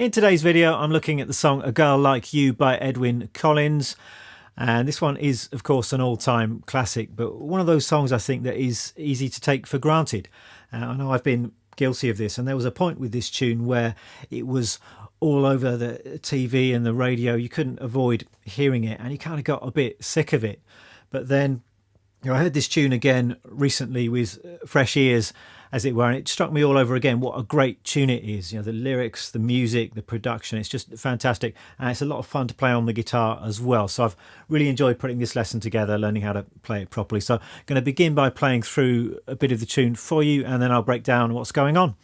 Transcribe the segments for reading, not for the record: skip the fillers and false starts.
In today's video, I'm looking at the song A Girl Like You by Edwyn Collins. And this one is, of course, an all-time classic, but one of those songs I think that is easy to take for granted. I know I've been guilty of this, and there was a point with this tune where it was all over the TV and the radio. You couldn't avoid hearing it, and you kind of got a bit sick of it. But then I heard this tune again recently with fresh ears, as it were, and it struck me all over again what a great tune it is. You know, the lyrics, the music, the production, it's just fantastic, and it's a lot of fun to play on the guitar as well. So I've really enjoyed putting this lesson together, learning how to play it properly. So I'm going to begin by playing through a bit of the tune for you, and then I'll break down what's going on.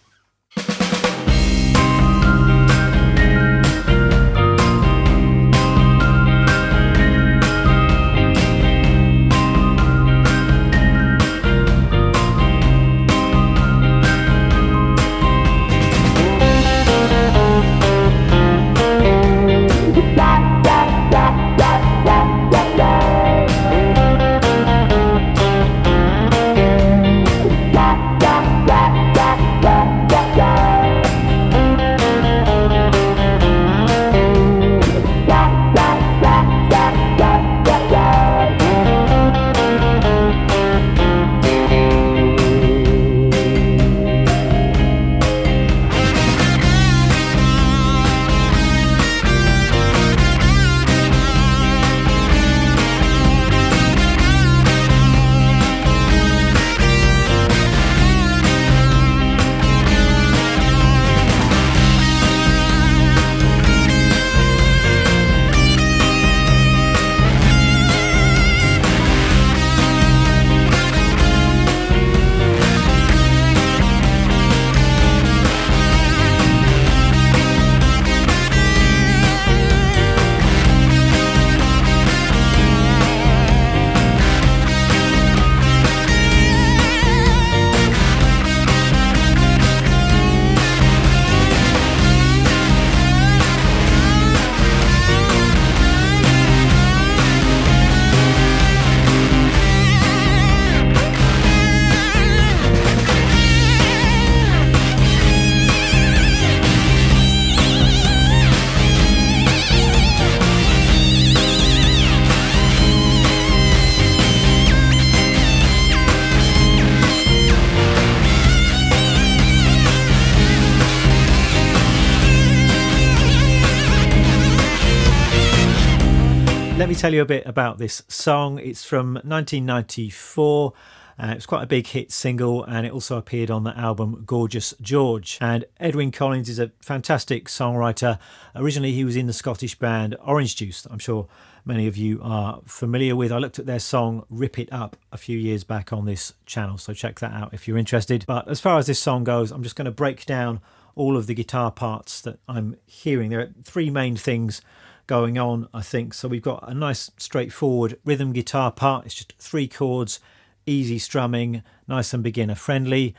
Let me tell you a bit about this song. It's from 1994. It was quite a big hit single, and it also appeared on the album Gorgeous George. And Edwyn Collins is a fantastic songwriter. Originally, he was in the Scottish band Orange Juice, that I'm sure many of you are familiar with. I looked at their song Rip It Up a few years back on this channel, so check that out if you're interested. But as far as this song goes, I'm just going to break down all of the guitar parts that I'm hearing. There are three main things going on, I think. So we've got a nice straightforward rhythm guitar part. It's just three chords, easy strumming, nice and beginner friendly.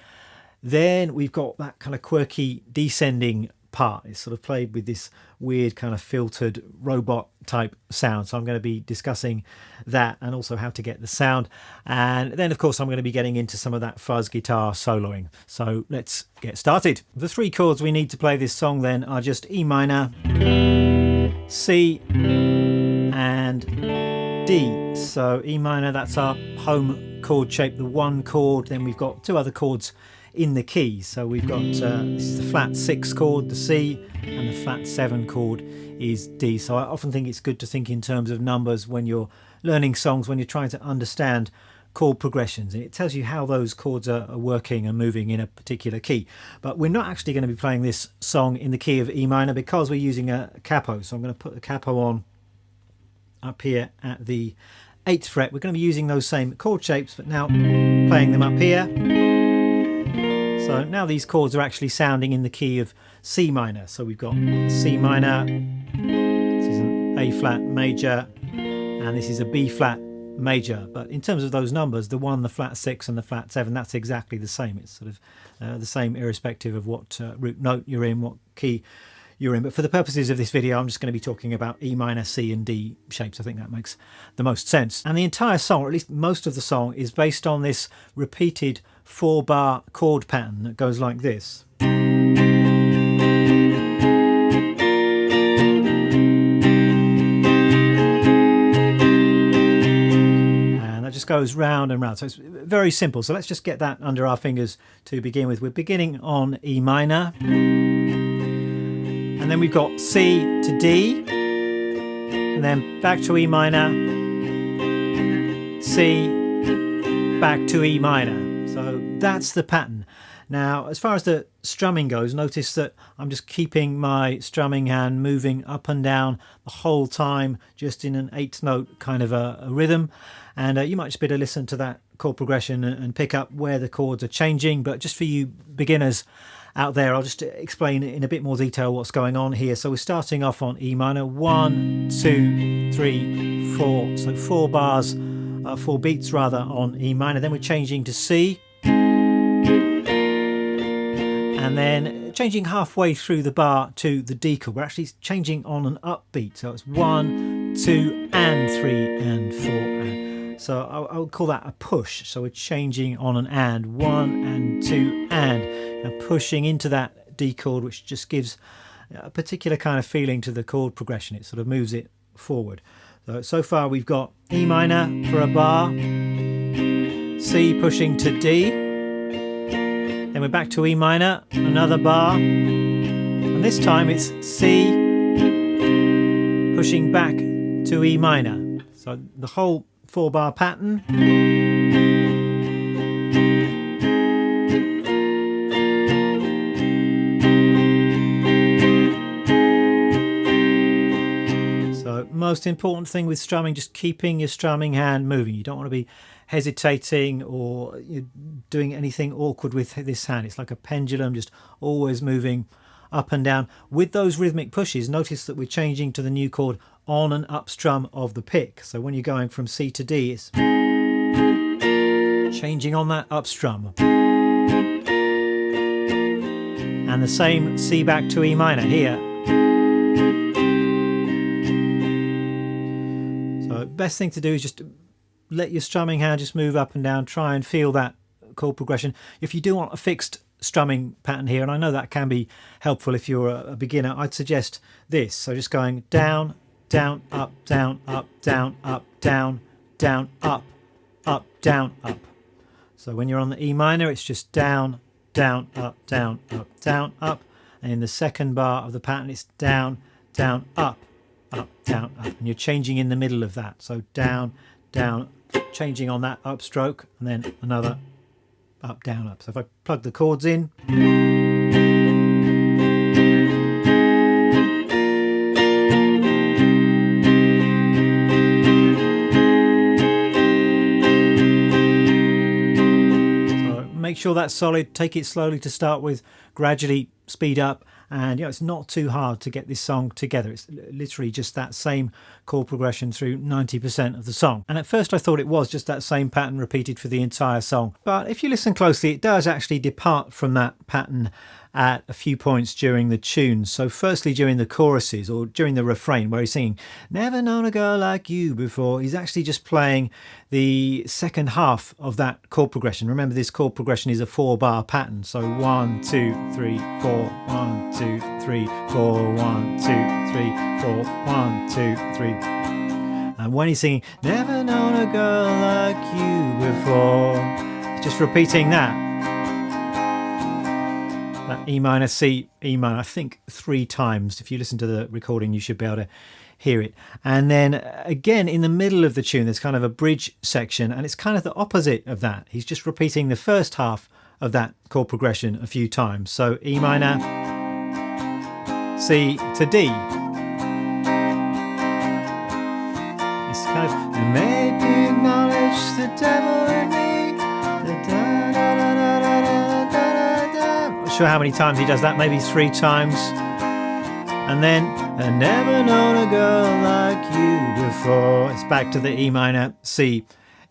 Then we've got that kind of quirky descending part. It's sort of played with this weird kind of filtered robot type sound. So I'm going to be discussing that and also how to get the sound. And then of course I'm going to be getting into some of that fuzz guitar soloing. So let's get started. The three chords we need to play this song then are just E minor, C and D. So E minor, that's our home chord shape, the one chord. Then we've got two other chords in the key. So we've got this is the flat 6 chord, the C, and the flat 7 chord is D. So I often think it's good to think in terms of numbers when you're learning songs, when you're trying to understand chord progressions, and it tells you how those chords are working and moving in a particular key. But we're not actually going to be playing this song in the key of E minor because we're using a capo. So I'm going to put the capo on up here at the 8th fret. We're going to be using those same chord shapes, but now playing them up here. So now these chords are actually sounding in the key of C minor. So we've got C minor, this is an A flat major, and this is a B flat major. But in terms of those numbers, the 1, the flat 6 and the flat 7, that's exactly the same. It's sort of the same irrespective of what root note you're in, what key you're in. But for the purposes of this video, I'm just going to be talking about E minor, C and D shapes. I think that makes the most sense. And the entire song, or at least most of the song, is based on this repeated 4-bar chord pattern that goes like this. just goes round and round. So it's very simple. So let's just get that under our fingers to begin with. We're beginning on E minor. And then we've got C to D. And then back to E minor. C, back to E minor. So that's the pattern. Now, as far as the strumming goes, notice that I'm just keeping my strumming hand moving up and down the whole time, just in an 8th note kind of a rhythm. And you might just be able to listen to that chord progression and pick up where the chords are changing. But just for you beginners out there, I'll just explain in a bit more detail what's going on here. So we're starting off on E minor, 1, 2, 3, 4. So 4 bars, 4 beats rather on E minor. Then we're changing to C. And then changing halfway through the bar to the D chord. We're actually changing on an upbeat. So it's 1, 2, and 3, and 4. And. So I would call that a push. So we're changing on an and. 1 and 2 and pushing into that D chord, which just gives a particular kind of feeling to the chord progression. It sort of moves it forward. So far we've got E minor for a bar, C pushing to D. Then we're back to E minor, another bar, and this time it's C pushing back to E minor. So the whole 4-bar pattern. So most important thing with strumming, just keeping your strumming hand moving. You don't want to be hesitating or doing anything awkward with this hand. It's like a pendulum, just always moving up and down. With those rhythmic pushes, notice that we're changing to the new chord on and up strum of the pick. So when you're going from C to D, it's changing on that up strum. And the same C back to E minor here. So best thing to do is just let your strumming hand just move up and down, try and feel that chord progression. If you do want a fixed strumming pattern here, and I know that can be helpful if you're a beginner, I'd suggest this. So just going down, down, up, down, up, down, up, down, down, up, down, up. So when you're on the E minor, it's just down, down, up, down, up, down, up. And in the second bar of the pattern, it's down, down, up, down, up. And you're changing in the middle of that. So down, down, changing on that upstroke, and then another up, down, up. So if I plug the chords in, so make sure that's solid. Take it slowly to start with, gradually speed up. And it's not too hard to get this song together. It's literally just that same chord progression through 90% of the song. And at first I thought it was just that same pattern repeated for the entire song. But if you listen closely, it does actually depart from that pattern at a few points during the tune. So firstly during the choruses or during the refrain where he's singing, "Never known a girl like you before," he's actually just playing the second half of that chord progression. Remember, this chord progression is a 4-bar pattern. So 1, 2, 3, 4, 1, 2, 3, 4, 1, 2, 3, 4, 1, 2, 3. And when he's singing, "Never known a girl like you before," just repeating that E minor, C, E minor, I think 3 times. If you listen to the recording, you should be able to hear it. And then again, in the middle of the tune, there's kind of a bridge section, and it's kind of the opposite of that. He's just repeating the first half of that chord progression a few times. So E minor, C to D. It's kind of, "Made me acknowledge the devil in me." Not sure how many times he does that, maybe 3 times. And then, "I never known a girl like you before." It's back to the E minor, C,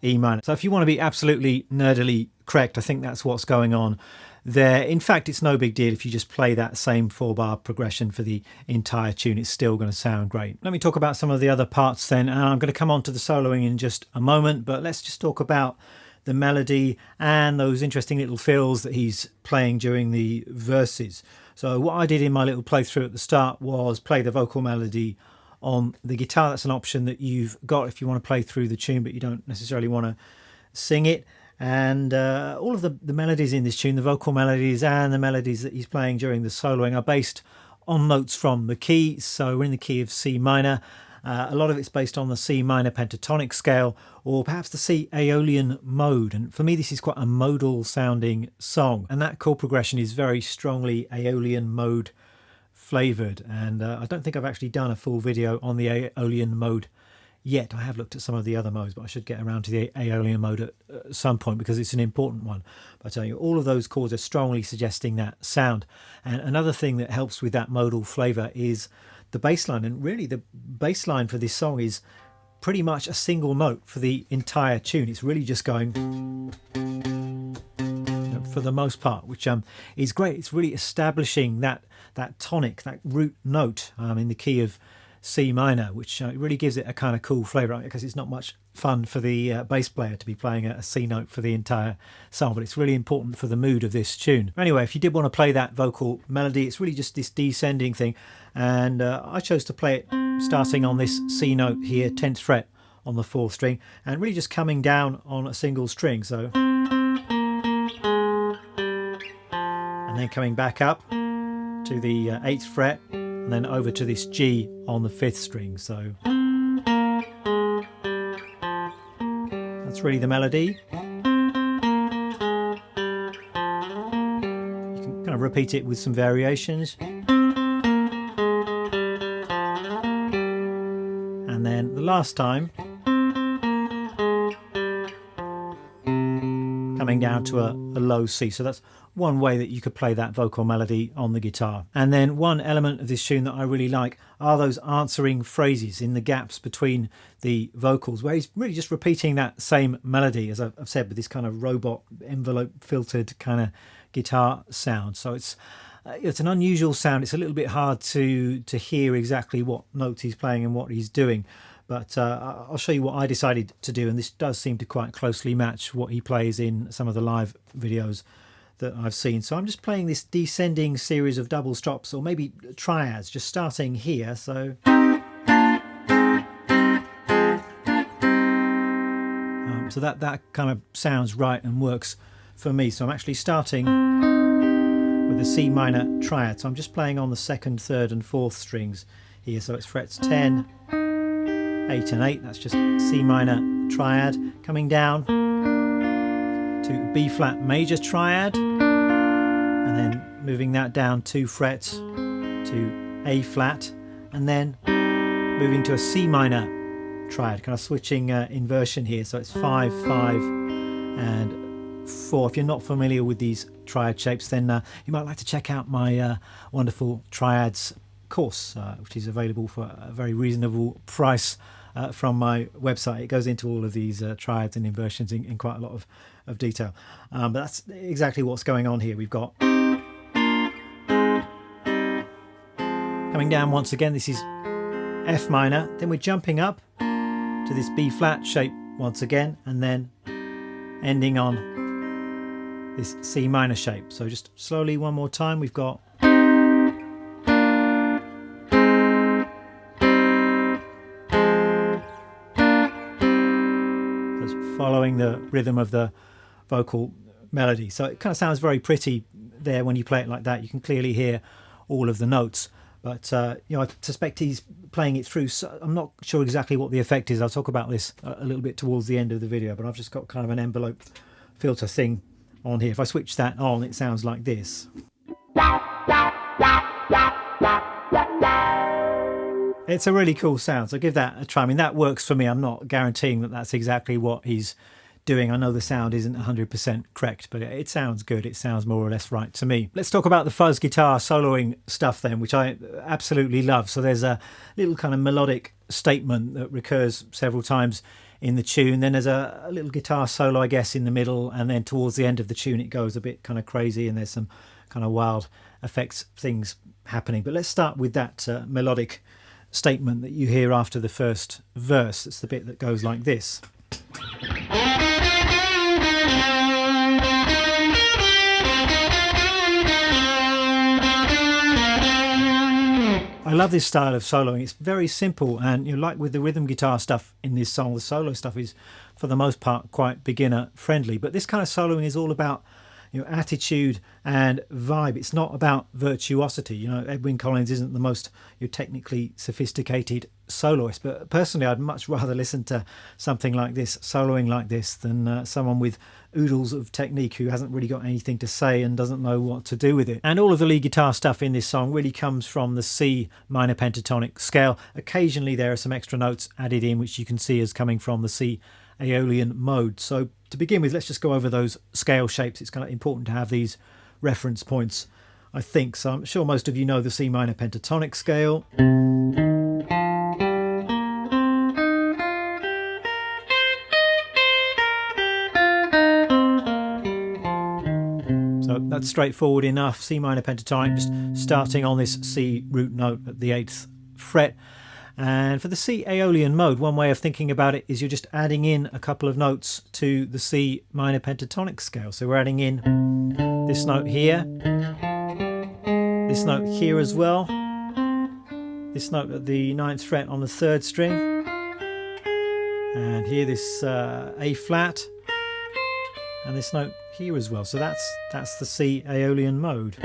E minor. So if you want to be absolutely nerdily correct, I think that's what's going on there. In fact, it's no big deal if you just play that same 4-bar progression for the entire tune. It's still going to sound great. Let me talk about some of the other parts then, and I'm going to come on to the soloing in just a moment, but let's just talk about the melody and those interesting little fills that he's playing during the verses. So what I did in my little playthrough at the start was play the vocal melody on the guitar. That's an option that you've got if you want to play through the tune, but you don't necessarily want to sing it. And all of the melodies in this tune, the vocal melodies and the melodies that he's playing during the soloing, are based on notes from the key. So we're in the key of C minor. A lot of it's based on the C minor pentatonic scale, or perhaps the C Aeolian mode. And for me, this is quite a modal sounding song. And that chord progression is very strongly Aeolian mode flavoured. And I don't think I've actually done a full video on the Aeolian mode yet. I have looked at some of the other modes, but I should get around to the Aeolian mode at some point because it's an important one. But I tell you, all of those chords are strongly suggesting that sound. And another thing that helps with that modal flavour is the bass line. And really, the bass line for this song is pretty much a single note for the entire tune. It's really just going for the most part, which is great. It's really establishing that tonic, that root note in the key of C minor, which really gives it a kind of cool flavour, because it's not much fun for the bass player to be playing a C note for the entire song, but it's really important for the mood of this tune. Anyway, if you did want to play that vocal melody, it's really just this descending thing, and I chose to play it starting on this C note here, 10th fret on the 4th string, and really just coming down on a single string, so, and then coming back up to the 8th fret, and then over to this G on the 5th string. So that's really the melody. You can kind of repeat it with some variations. And then the last time, coming down to a low C. So that's one way that you could play that vocal melody on the guitar. And then one element of this tune that I really like are those answering phrases in the gaps between the vocals, where he's really just repeating that same melody, as I've said, with this kind of robot envelope filtered kind of guitar sound. So it's an unusual sound. It's a little bit hard to hear exactly what notes he's playing and what he's doing. But I'll show you what I decided to do, and this does seem to quite closely match what he plays in some of the live videos that I've seen. So I'm just playing this descending series of double stops, or maybe triads, just starting here. So so that kind of sounds right and works for me. So I'm actually starting with the C minor triad. So I'm just playing on the 2nd, 3rd and 4th strings here. So it's frets 10, 8 and 8, that's just C minor triad, coming down to B flat major triad, and then moving that down 2 frets to A flat, and then moving to a C minor triad, kind of switching inversion here. So it's 5, 5 and 4. If you're not familiar with these triad shapes, then you might like to check out my wonderful triads course, which is available for a very reasonable price from my website. It goes into all of these triads and inversions in quite a lot of detail, but that's exactly what's going on here. We've got coming down once again, this is F minor, then we're jumping up to this B flat shape once again, and then ending on this C minor shape. So just slowly one more time, we've got following the rhythm of the vocal melody. So it kind of sounds very pretty there when you play it like that. You can clearly hear all of the notes, but I suspect he's playing it through. So I'm not sure exactly what the effect is. I'll talk about this a little bit towards the end of the video, but I've just got kind of an envelope filter thing on here. If I switch that on, it sounds like this. It's a really cool sound, so give that a try. I mean, that works for me. I'm not guaranteeing that that's exactly what he's doing. I know the sound isn't 100% correct, but it sounds good. It sounds more or less right to me. Let's talk about the fuzz guitar soloing stuff then, which I absolutely love. So there's a little kind of melodic statement that recurs several times in the tune. Then there's a little guitar solo, I guess, in the middle, and then towards the end of the tune it goes a bit kind of crazy, and there's some kind of wild effects things happening. But let's start with that melodic statement that you hear after the first verse. It's the bit that goes like this. I love this style of soloing. It's very simple, and like with the rhythm guitar stuff in this song, the solo stuff is for the most part quite beginner friendly. But this kind of soloing is all about attitude and vibe. It's not about virtuosity. Edwyn Collins isn't the most technically sophisticated soloist, but personally I'd much rather listen to something like this, soloing like this, than someone with oodles of technique who hasn't really got anything to say and doesn't know what to do with it. And all of the lead guitar stuff in this song really comes from the C minor pentatonic scale. Occasionally there are some extra notes added in, which you can see as coming from the C Aeolian mode. So to begin with, let's just go over those scale shapes. It's kind of important to have these reference points, I think. So I'm sure most of you know the C minor pentatonic scale. So that's straightforward enough. C minor pentatonic, just starting on this C root note at the 8th fret. And for the C Aeolian mode, one way of thinking about it is you're just adding in a couple of notes to the C minor pentatonic scale. So we're adding in this note here, this note here as well, this note at the 9th fret on the 3rd string, and here this A flat, and this note here as well. So that's the C Aeolian mode.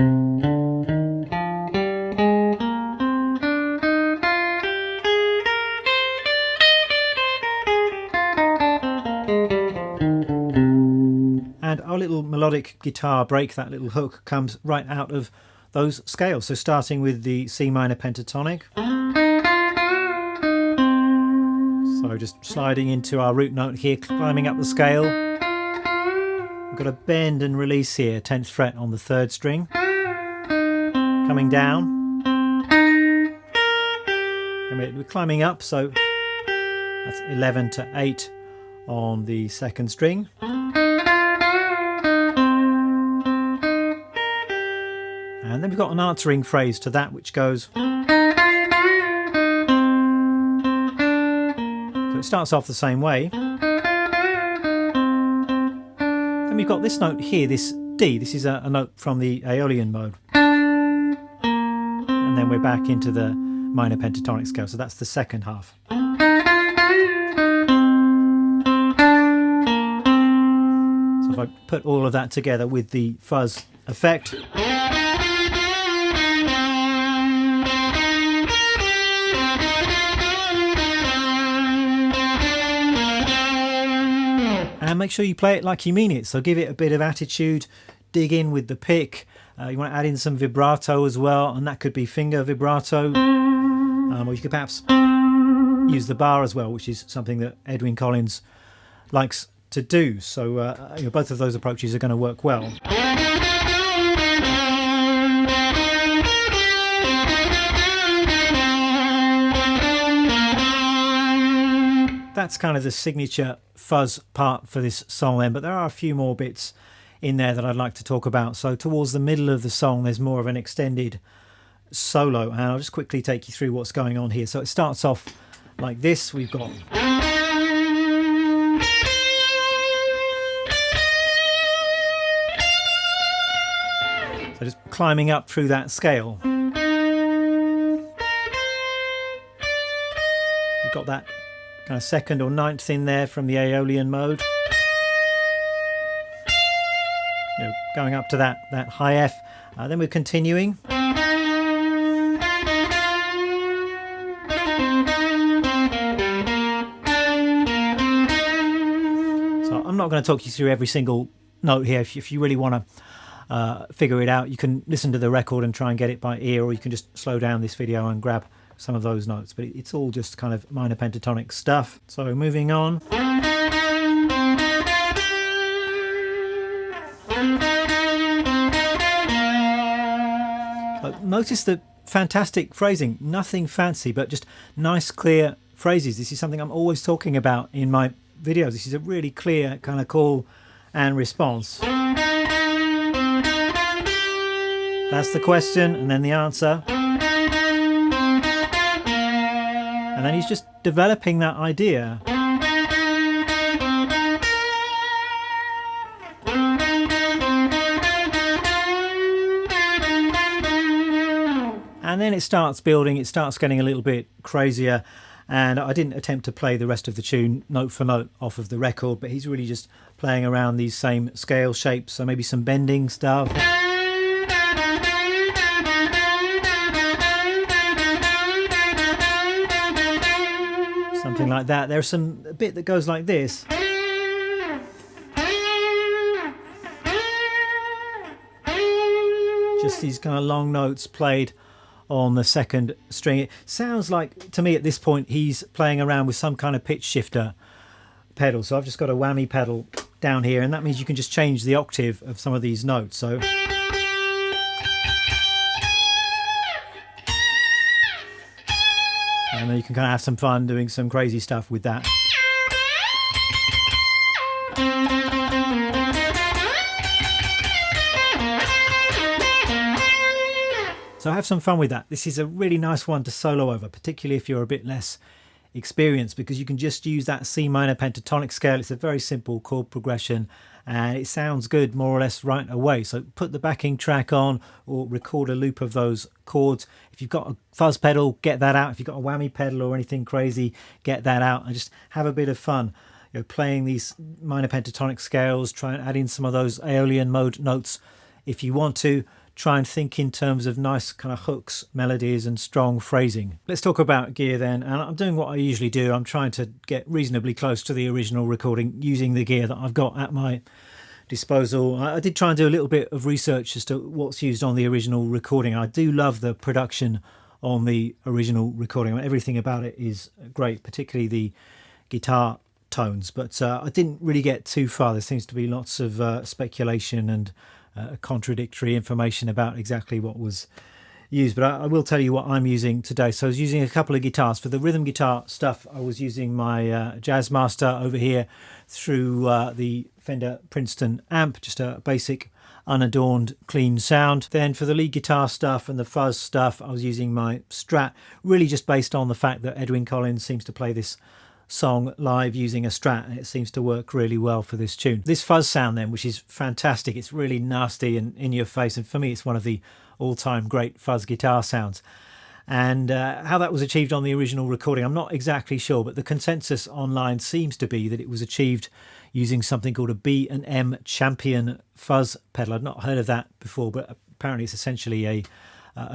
And our little melodic guitar break, that little hook, comes right out of those scales. So starting with the C minor pentatonic. So just sliding into our root note here, climbing up the scale. We've got a bend and release here, 10th fret on the 3rd string. Coming down. And we're climbing up, so that's 11 to 8 on the 2nd string. And then we've got an answering phrase to that, which goes. So it starts off the same way. Then we've got this note here, this D. This is a note from the Aeolian mode. And then we're back into the minor pentatonic scale. So that's the second half. So if I put all of that together with the fuzz effect. And make sure you play it like you mean it. So give it a bit of attitude, dig in with the pick. You want to add in some vibrato as well, and that could be finger vibrato. Or you could perhaps use the bar as well, which is something that Edwyn Collins likes to do. So both of those approaches are going to work well. That's kind of the signature fuzz part for this song then, but there are a few more bits in there that I'd like to talk about. So towards the middle of the song there's more of an extended solo, and I'll just quickly take you through what's going on here. So it starts off like this. We've got so just climbing up through that scale. We've got that kind of 2nd or 9th in there from the Aeolian mode. Going up to that high F. Then we're continuing. So I'm not going to talk you through every single note here. If you really want to figure it out, you can listen to the record and try and get it by ear, or you can just slow down this video and grab some of those notes. But it's all just kind of minor pentatonic stuff. So moving on. Notice the fantastic phrasing, nothing fancy, but just nice, clear phrases. This is something I'm always talking about in my videos. This is a really clear kind of call and response. That's the question, and then the answer. And then he's just developing that idea. And then it starts building, it starts getting a little bit crazier, And I didn't attempt to play the rest of the tune note for note off of the record, but he's really just playing around these same scale shapes, so maybe some bending stuff. Something like that. There's a bit that goes like this. Just these kind of long notes played on the second string. It sounds like, to me at this point, he's playing around with some kind of pitch shifter pedal. So I've just got a whammy pedal down here, and that means you can just change the octave of some of these notes. So and then you can kind of have some fun doing some crazy stuff with that. So have some fun with that. This is a really nice one to solo over, particularly if you're a bit less experienced, because you can just use that C minor pentatonic scale. It's a very simple chord progression and it sounds good more or less right away. So put the backing track on or record a loop of those chords. If you've got a fuzz pedal, get that out. If you've got a whammy pedal or anything crazy, get that out and just have a bit of fun. You know, playing these minor pentatonic scales, try and add in some of those Aeolian mode notes if you want to. Try and think in terms of nice kind of hooks, melodies and strong phrasing. Let's talk about gear then, and I'm doing what I usually do. I'm trying to get reasonably close to the original recording using the gear that I've got at my disposal. I did try and do a little bit of research as to what's used on the original recording. I do love the production on the original recording. Everything about it is great, particularly the guitar tones, but I didn't really get too far. There seems to be lots of speculation and contradictory information about exactly what was used, but I will tell you what I'm using today. So I was using a couple of guitars. For the rhythm guitar stuff, I was using my Jazzmaster over here through the Fender Princeton amp, just a basic unadorned clean sound. Then for the lead guitar stuff and the fuzz stuff, I was using my Strat, really just based on the fact that Edwyn Collins seems to play this song live using a Strat, and it seems to work really well for this tune. This fuzz sound then, which is fantastic, it's really nasty and in your face, and for me it's one of the all-time great fuzz guitar sounds. And how that was achieved on the original recording, I'm not exactly sure, but the consensus online seems to be that it was achieved using something called a B&M Champion fuzz pedal. I'd not heard of that before, but apparently it's essentially a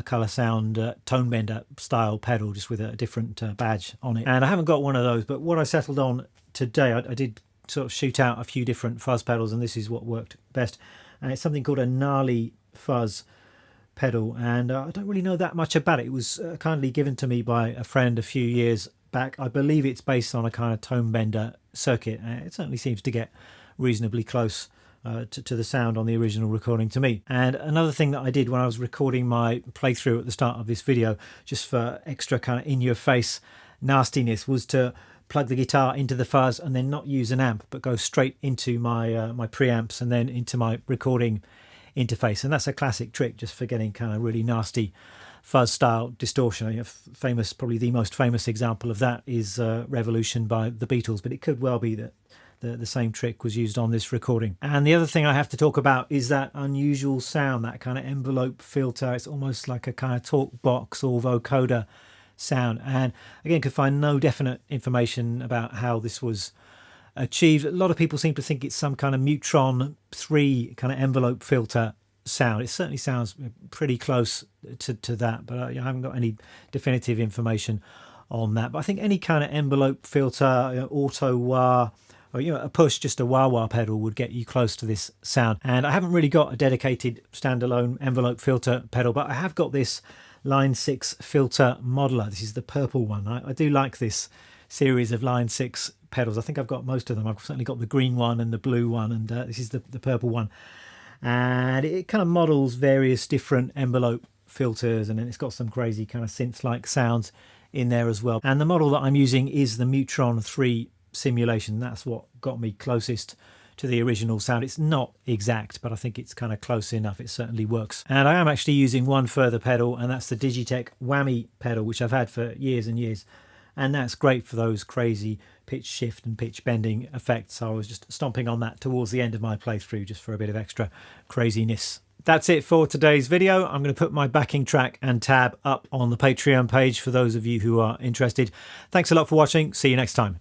colour sound tone bender style pedal, just with a different badge on it. And I haven't got one of those, but what I settled on today, I did sort of shoot out a few different fuzz pedals, and this is what worked best. And it's something called a gnarly fuzz pedal, and I don't really know that much about it. It was kindly given to me by a friend a few years back. I believe it's based on a kind of tone bender circuit. It certainly seems to get reasonably close to the sound on the original recording to me. And another thing that I did when I was recording my playthrough at the start of this video, just for extra kind of in-your-face nastiness, was to plug the guitar into the fuzz and then not use an amp, but go straight into my my preamps and then into my recording interface. And that's a classic trick just for getting kind of really nasty fuzz style distortion. You know, famous, probably the most famous example of that is Revolution by the Beatles, but it could well be that the same trick was used on this recording. And the other thing I have to talk about is that unusual sound, that kind of envelope filter. It's almost like a kind of talk box or vocoder sound. And again, could find no definite information about how this was achieved. A lot of people seem to think it's some kind of Neutron 3 kind of envelope filter sound. It certainly sounds pretty close to that, but I haven't got any definitive information on that. But I think any kind of envelope filter, you know, auto wah, or a push, just a wah-wah pedal would get you close to this sound. And I haven't really got a dedicated standalone envelope filter pedal, but I have got this Line 6 filter modeler. This is the purple one. I do like this series of Line 6 pedals. I think I've got most of them. I've certainly got the green one and the blue one, and this is the purple one. And it kind of models various different envelope filters, and then it's got some crazy kind of synth-like sounds in there as well. And the model that I'm using is the Neutron 3 simulation. That's what got me closest to the original sound. It's not exact, but I think it's kind of close enough. It certainly works. And I am actually using one further pedal, and that's the Digitech whammy pedal, which I've had for years and years, and that's great for those crazy pitch shift and pitch bending effects. So I was just stomping on that towards the end of my playthrough just for a bit of extra craziness That's it for today's video. I'm going to put my backing track and tab up on the Patreon page for those of you who are interested. Thanks a lot for watching. See you next time.